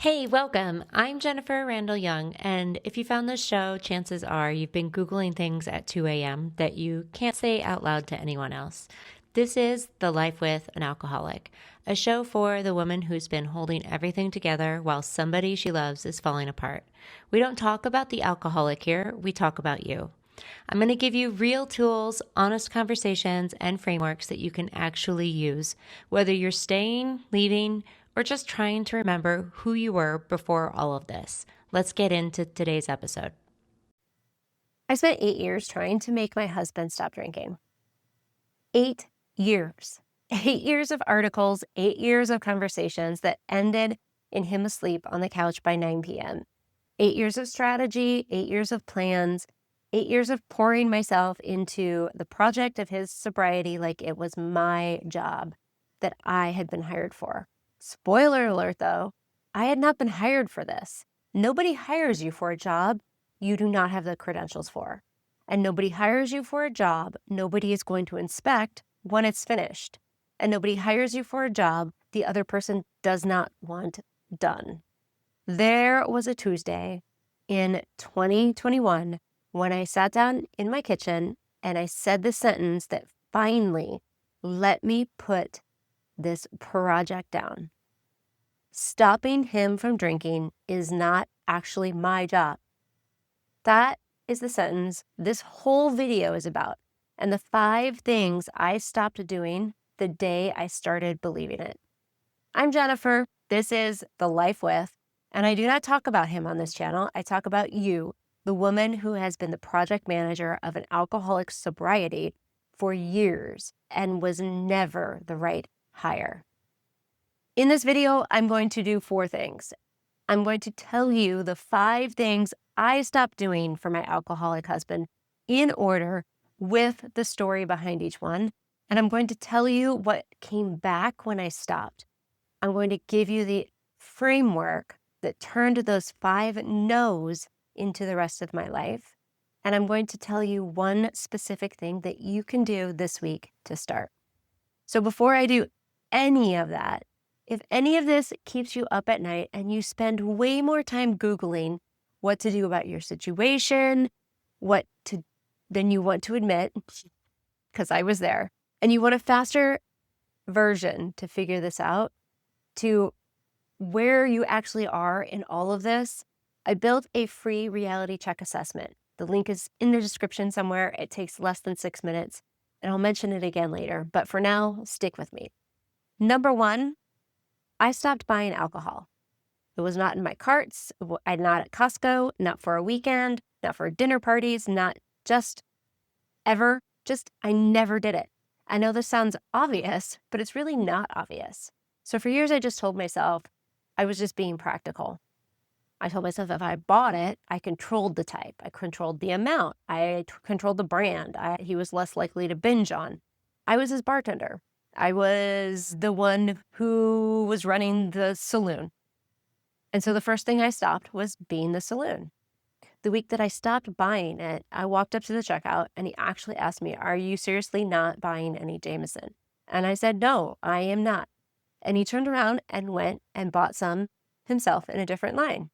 Hey, welcome. I'm Jennifer Randall-Young, and if you found this show, chances are you've been Googling things at 2 a.m. that you can't say out loud to anyone else. This is The Life with an Alcoholic, a show for the woman who's been holding everything together while somebody she loves is falling apart. We don't talk about the alcoholic here, we talk about you. I'm going to give you real tools, honest conversations, and frameworks that you can actually use, whether you're staying, leaving, or just trying to remember who you were before all of this. Let's get into today's episode. I spent 8 years trying to make my husband stop drinking. 8 years. 8 years of articles, 8 years of conversations that ended in him asleep on the couch by 9 p.m. 8 years of strategy, 8 years of plans, 8 years of pouring myself into the project of his sobriety like it was my job that I had been hired for. Spoiler alert, though, I had not been hired for this. Nobody hires you for a job you do not have the credentials for. And nobody hires you for a job nobody is going to inspect when it's finished. And nobody hires you for a job the other person does not want done. There was a Tuesday in 2021 when I sat down in my kitchen and I said the sentence that finally let me put this project down. Stopping him from drinking is not actually my job. That is the sentence this whole video is about, and the 5 things I stopped doing the day I started believing it. I'm Jennifer. This is The Life With, and I do not talk about him on this channel. I talk about you, the woman who has been the project manager of an alcoholic's sobriety for years and was never the right hire. In this video, I'm going to do 4 things. I'm going to tell you the 5 things I stopped doing for my alcoholic husband in order with the story behind each one. And I'm going to tell you what came back when I stopped. I'm going to give you the framework that turned those 5 no's into the rest of my life. And I'm going to tell you one specific thing that you can do this week to start. So before I do any of that, if any of this keeps you up at night and you spend way more time Googling what to do about your situation, than you want to admit, because I was there, and you want a faster version to figure this out, to where you actually are in all of this, I built a free reality check assessment. The link is in the description somewhere. It takes less than 6 minutes, and I'll mention it again later. But for now, stick with me. Number 1, I stopped buying alcohol. It was not in my carts. I'm not at Costco, not for a weekend, not for dinner parties, not just ever. I never did it. I know this sounds obvious, but it's really not obvious. So for years, I just told myself I was just being practical. I told myself if I bought it, I controlled the type. I controlled the amount. I controlled the brand. He was less likely to binge on. I was his bartender. I was the one who was running the saloon. And so the first thing I stopped was being the saloon. The week that I stopped buying it, I walked up to the checkout and he actually asked me, "Are you seriously not buying any Jameson?" And I said, "No, I am not." And he turned around and went and bought some himself in a different line.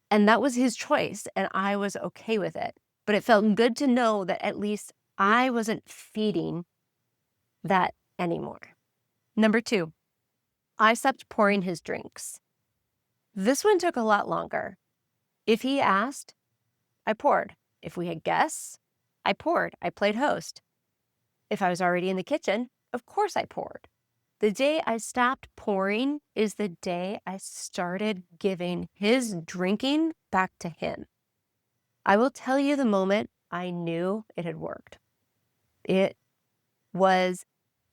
And that was his choice, and I was okay with it. But it felt good to know that at least I wasn't feeding that anymore. Number 2, I stopped pouring his drinks. This one took a lot longer. If he asked, I poured. If we had guests, I poured. I played host. If I was already in the kitchen, of course I poured. The day I stopped pouring is the day I started giving his drinking back to him. I will tell you the moment I knew it had worked. It was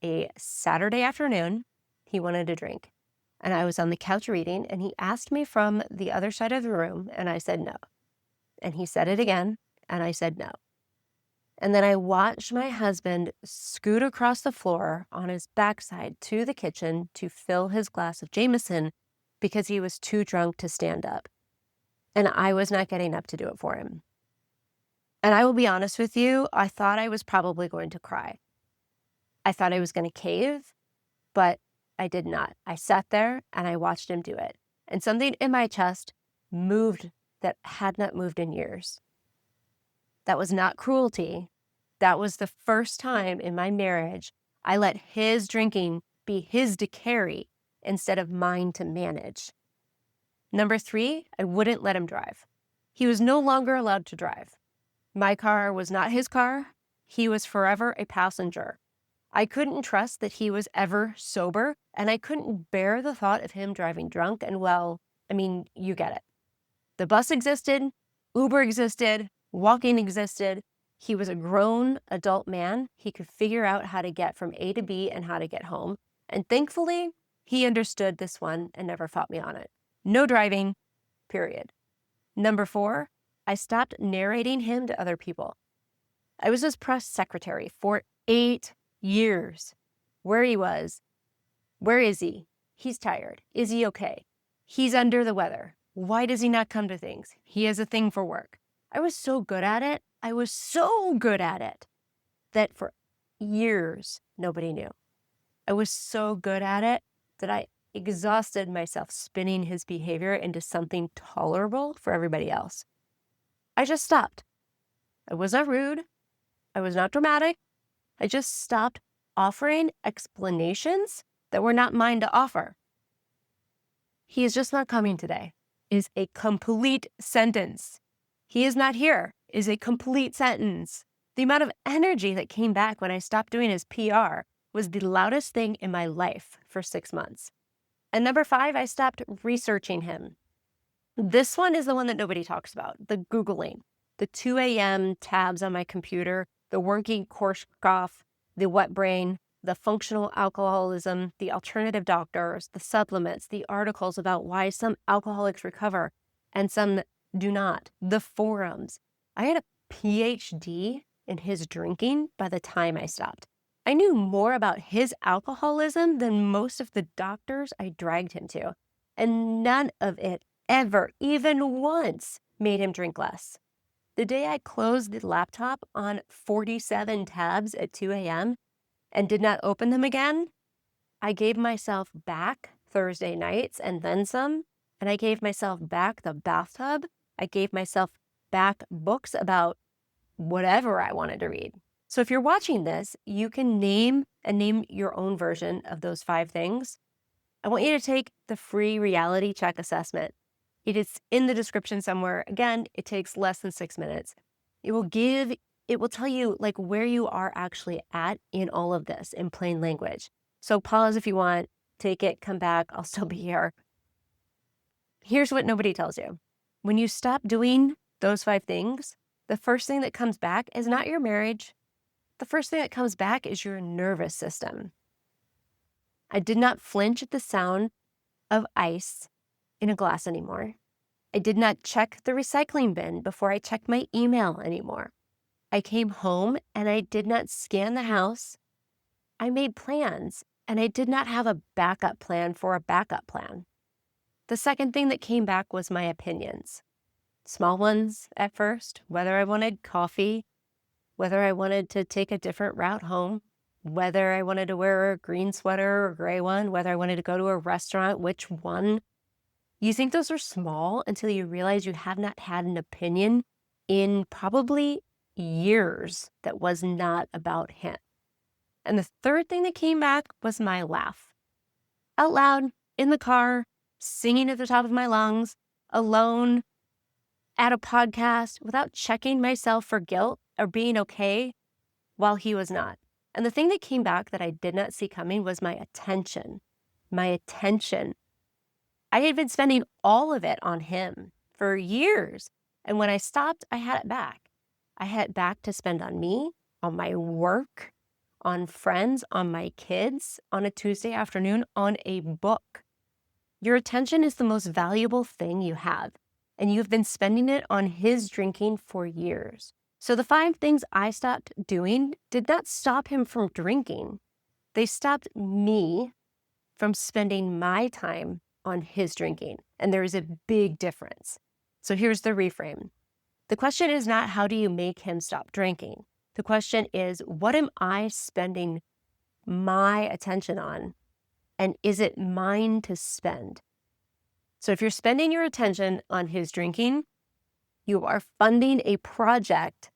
a Saturday afternoon. He wanted a drink. And I was on the couch reading, and he asked me from the other side of the room, and I said no. And he said it again, and I said no. And then I watched my husband scoot across the floor on his backside to the kitchen to fill his glass of Jameson because he was too drunk to stand up. And I was not getting up to do it for him. And I will be honest with you, I thought I was probably going to cry. I thought I was going to cave, but I did not. I sat there and I watched him do it. and something in my chest moved that had not moved in years. That was not cruelty. That was the first time in my marriage I let his drinking be his to carry instead of mine to manage. Number 3, I wouldn't let him drive. He was no longer allowed to drive. My car was not his car. He was forever a passenger. I couldn't trust that he was ever sober, and I couldn't bear the thought of him driving drunk. And well, I mean, you get it. The bus existed, Uber existed, walking existed. He was a grown adult man. He could figure out how to get from A to B and how to get home. And thankfully, he understood this one and never fought me on it. No driving, period. Number 4, I stopped narrating him to other people. I was his press secretary for 8 years. Where he was. Where is he? He's tired. Is he okay? He's under the weather. Why does he not come to things? He has a thing for work. I was so good at it. I was so good at it that for years, nobody knew. I was so good at it that I exhausted myself spinning his behavior into something tolerable for everybody else. I just stopped. I was not rude. I was not dramatic. I just stopped offering explanations that were not mine to offer. He is just not coming today is a complete sentence. He is not here is a complete sentence. The amount of energy that came back when I stopped doing his PR was the loudest thing in my life for 6 months. And number 5, I stopped researching him. This one is the one that nobody talks about, the Googling, the 2 a.m. tabs on my computer, the working Korsakoff, the wet brain, the functional alcoholism, the alternative doctors, the supplements, the articles about why some alcoholics recover and some do not, the forums. I had a PhD in his drinking by the time I stopped. I knew more about his alcoholism than most of the doctors I dragged him to, and none of it ever, even once, made him drink less. The day I closed the laptop on 47 tabs at 2 a.m. and did not open them again, I gave myself back Thursday nights and then some, and I gave myself back the bathtub. I gave myself back books about whatever I wanted to read. So if you're watching this, you can name your own version of those 5 things. I want you to take the free reality check assessment. It is in the description somewhere. Again, it takes less than 6 minutes. It will tell you like where you are actually at in all of this in plain language. So pause if you want, take it, come back. I'll still be here. Here's what nobody tells you. When you stop doing those 5 things, the first thing that comes back is not your marriage. The first thing that comes back is your nervous system. I did not flinch at the sound of ice in a glass anymore. I did not check the recycling bin before I checked my email anymore. I came home and I did not scan the house. I made plans and I did not have a backup plan for a backup plan. The second thing that came back was my opinions. Small ones at first, whether I wanted coffee, whether I wanted to take a different route home, whether I wanted to wear a green sweater or a gray one, whether I wanted to go to a restaurant, which one. You think those are small until you realize you have not had an opinion in probably years that was not about him. And the third thing that came back was my laugh. Out loud, in the car, singing at the top of my lungs, alone, at a podcast, without checking myself for guilt or being okay while he was not. And the thing that came back that I did not see coming was my attention. My attention. I had been spending all of it on him for years. And when I stopped, I had it back. I had it back to spend on me, on my work, on friends, on my kids, on a Tuesday afternoon, on a book. Your attention is the most valuable thing you have, and you've been spending it on his drinking for years. So the 5 things I stopped doing did not stop him from drinking. They stopped me from spending my time on his drinking, and there is a big difference. So here's the reframe. The question is not how do you make him stop drinking? The question is, what am I spending my attention on, and is it mine to spend? So if you're spending your attention on his drinking, you are funding a project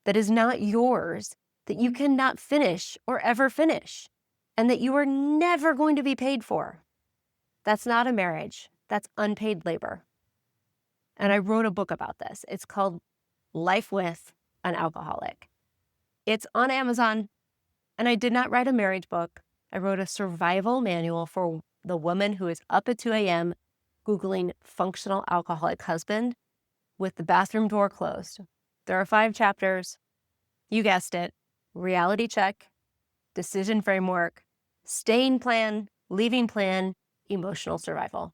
that is not yours, that you cannot finish or ever finish, and that you are never going to be paid for. That's not a marriage. That's unpaid labor. And I wrote a book about this. It's called Life with an Alcoholic. It's on Amazon, and I did not write a marriage book. I wrote a survival manual for the woman who is up at 2 a.m. Googling functional alcoholic husband with the bathroom door closed. There are 5 chapters. You guessed it. Reality check, decision framework, staying plan, leaving plan, emotional survival.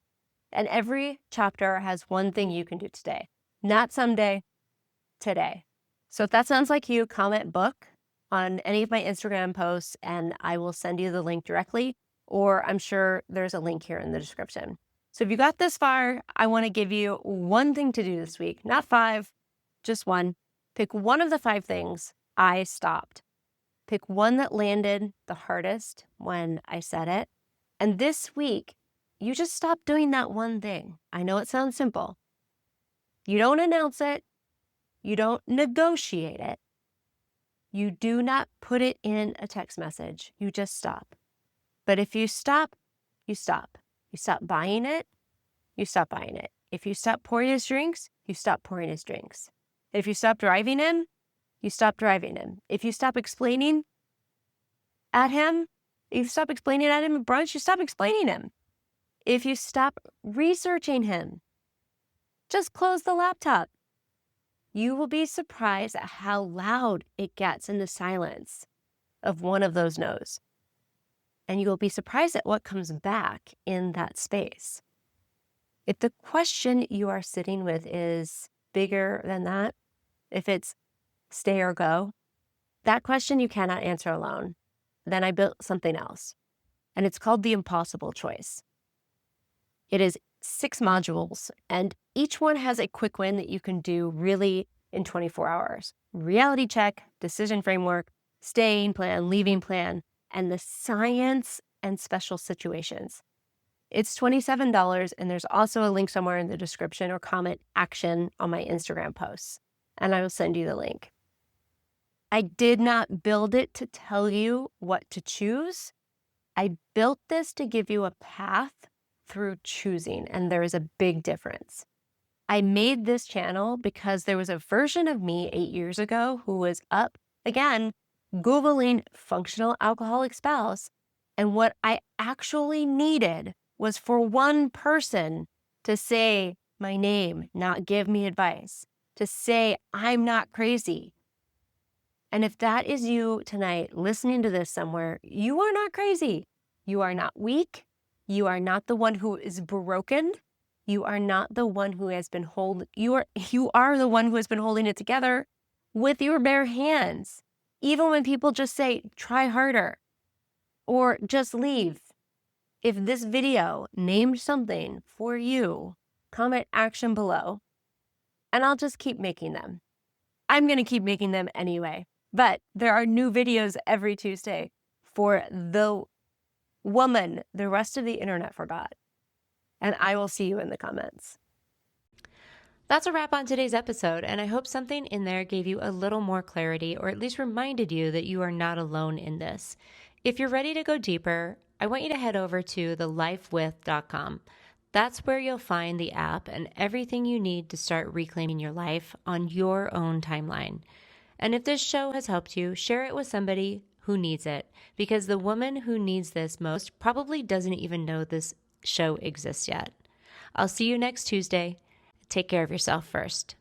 And every chapter has one thing you can do today. Not someday, today. So if that sounds like you, comment book on any of my Instagram posts and I will send you the link directly, or I'm sure there's a link here in the description. So if you got this far, I want to give you one thing to do this week, not 5, just one. Pick one of the 5 things I stopped. Pick one that landed the hardest when I said it. And this week, you just stop doing that one thing. I know it sounds simple. You don't announce it. You don't negotiate it. You do not put it in a text message. You just stop. But if you stop, you stop. You stop buying it, you stop buying it. If you stop pouring his drinks, you stop pouring his drinks. If you stop driving him, you stop driving him. If you stop explaining at him, if you stop explaining at him at brunch, you stop explaining him. If you stop researching him, just close the laptop. You will be surprised at how loud it gets in the silence of one of those no's. And you will be surprised at what comes back in that space. If the question you are sitting with is bigger than that, if it's stay or go, that question you cannot answer alone. Then I built something else, and it's called the impossible choice. It is 6 modules, and each one has a quick win that you can do really in 24 hours. Reality check, decision framework, staying plan, leaving plan, and the science and special situations. It's $27, and there's also a link somewhere in the description or comment action on my Instagram posts, and I will send you the link. I did not build it to tell you what to choose. I built this to give you a path through choosing, and there is a big difference. I made this channel because there was a version of me 8 years ago who was up, again, Googling functional alcoholic spouse, and what I actually needed was for one person to say my name, not give me advice, to say I'm not crazy. And if that is you tonight listening to this somewhere, you are not crazy. You are not weak. You are not the one who is broken. You are not the one who has been you are the one who has been holding it together with your bare hands. Even when people just say, try harder or just leave. If this video named something for you, comment action below, and I'll just keep making them. I'm going to keep making them anyway, but there are new videos every Tuesday for the woman the rest of the internet forgot. And I will see you in the comments. That's a wrap on today's episode, and I hope something in there gave you a little more clarity or at least reminded you that you are not alone in this. If you're ready to go deeper, I want you to head over to thelifewith.com. That's where you'll find the app and everything you need to start reclaiming your life on your own timeline. And if this show has helped you, share it with somebody who needs it, because the woman who needs this most probably doesn't even know this show exists yet. I'll see you next Tuesday. Take care of yourself first.